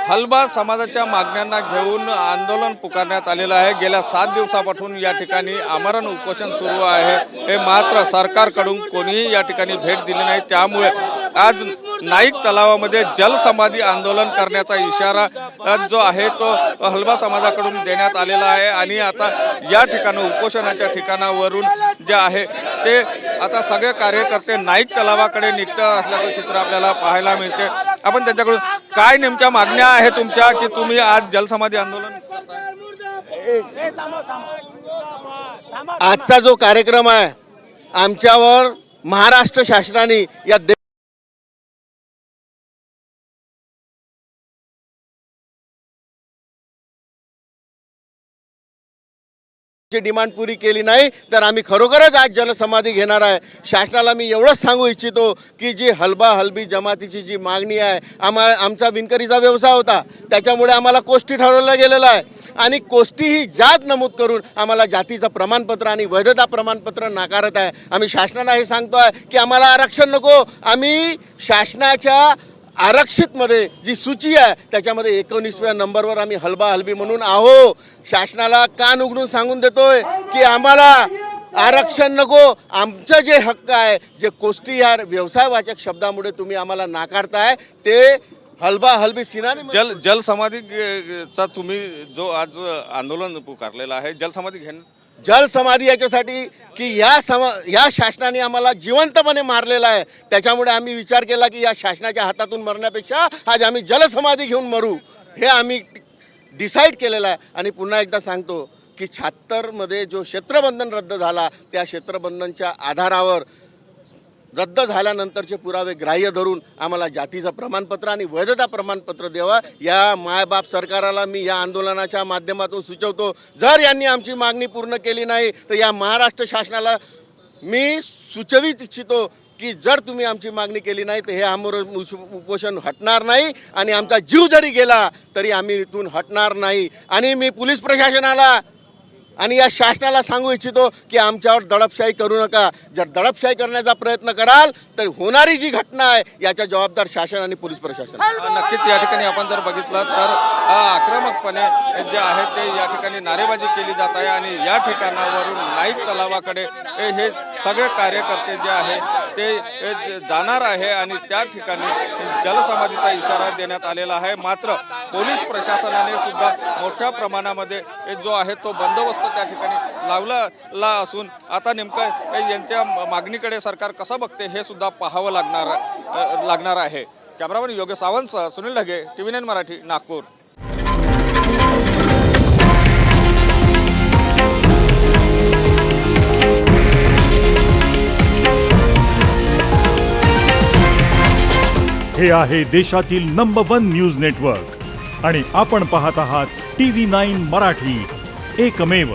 हलबा समाजाच्या मागण्यांना घेऊन आंदोलन पुकारण्यात आलेलं आहे। गेल्या 7 दिवसापासून या ठिकाणी आमरण उपोषण सुरू आहे। हे मात्र सरकारकडून कोणीही या ठिकाणी भेट दिली नाही। त्यामुळे आज नाईक तलावामध्ये जलसमाधी आंदोलन करण्याचा इशारा जो आहे तो हलबा समाजाकडून देण्यात आलेला आहे। आणि आता या ठिकाणी उपोषणाच्या ठिकाणावरून जे आहे ते आता सगळे कार्यकर्ते नाईक तलावाकडे निघत असल्याचं चित्र आपल्याला पाहायला मिळते। आपण त्यांच्याकडून काय नेमक्या मागण्या आहे तुमच्या की तुम्ही आज जलसमाधी आंदोलन करताय? आजचा जो कार्यक्रम आहे आमच्यावर महाराष्ट्र शासनाने या डिमांड पुरी केली नाही तर आम्ही खरोखरच आज जलसमाधी घेणार आहे। शासनाला मी एवढंच सांगू इच्छितो की जी हलबा हलबी जमातीची जी मागणी आहे, आमचा विणकरीचा व्यवसाय होता, त्याच्यामुळे आम्हाला कोष्टी ठरवलं गेलेलं आहे आणि कोष्टी ही जात नमूद करून आम्हाला जातीचं प्रमाणपत्र आणि वैधता प्रमाणपत्र नाकारत आहे। आम्ही शासनाला हे सांगतोय की आम्हाला आरक्षण नको, आम्ही शासनाच्या आरक्षितमध्ये जी सूची आहे त्याच्यामध्ये 19व्या नंबरवर आम्ही हलबा हलबी म्हणून आहो। शासनाला कान उघडून सांगून देतोय की आम्हाला आरक्षण नको, आमचं जे हक्क आहे जे कोष्टी या व्यवसायवाचक शब्दामुळे तुम्ही आम्हाला नाकारताय ते हलबा हलबी सिनानी जलसमाधीचा तुम्ही जो आज आंदोलन पुकारलेलं आहे जलसमाधी जलसमाधी याच्यासाठी की या शासनाने आम्हाला जिवंतपणे मारलेला आहे, त्याच्यामुळे आम्ही विचार केला की या शासनाच्या हातातून मरण्यापेक्षा आज आम्ही जलसमाधी घेऊन मरू हे आम्ही डिसाईड केलेलं आहे। आणि पुन्हा एकदा सांगतो की 76 मध्ये जो क्षेत्रबंधन रद्द झाला त्या क्षेत्रबंधनच्या आधारावर रद्द झाल्यानंतरचे पुरावे ग्राह्य धरून आम्हाला जातीचं प्रमाणपत्र आणि वैधता प्रमाणपत्र द्यावा। या मायबाप सरकाराला मी या आंदोलनाच्या माध्यमातून सुचवतो, जर यांनी आमची मागणी पूर्ण केली नाही तर या महाराष्ट्र शासनाला मी सुचवित इच्छितो की जर तुम्ही आमची मागणी केली नाही तर हे आमरण उपोषण हटणार नाही आणि आमचा जीव जरी गेला तरी आम्ही इथून हटणार नाही। आणि मी पोलीस प्रशासनाला आणि या शासनाला सांगू इच्छितो की आमच्यावर दडपशाही करू नका। जर दडपशाही करण्याचा प्रयत्न कराल तर होणारी जी घटना आहे याचा जबाबदार शासन आणि पोलीस प्रशासन। नक्कीच या ठिकाणी आपण जर बघितलं तर आक्रमकपणे जे आहे ते या ठिकाणी नारेबाजी केली जात आहे आणि या ठिकाणावरून नाईक तलावाकडे हे सगळे कार्यकर्ते जे आहे ते जाणार आहे आणि त्या ठिकाणी जलसमाधीचा इशारा देण्यात आलेला आहे। मात्र पोलीस प्रशासनाने सुद्धा मोठ्या प्रमाणामध्ये जो आहे तो बंदोबस्त त्या ठिकाणी लावला असून आता नेमकं यांच्या मागणीकडे सरकार कसं बघते हे सुद्धा पाहावं लागणार आहे। Cameraman Yogesh Sawant, Sunil Dhage, TV9 Marathi, Nagpur. हे आहे देशातील नंबर 1 न्यूज नेटवर्क आणि आपण पाहत आहात TV9 मराठी, एकमेव।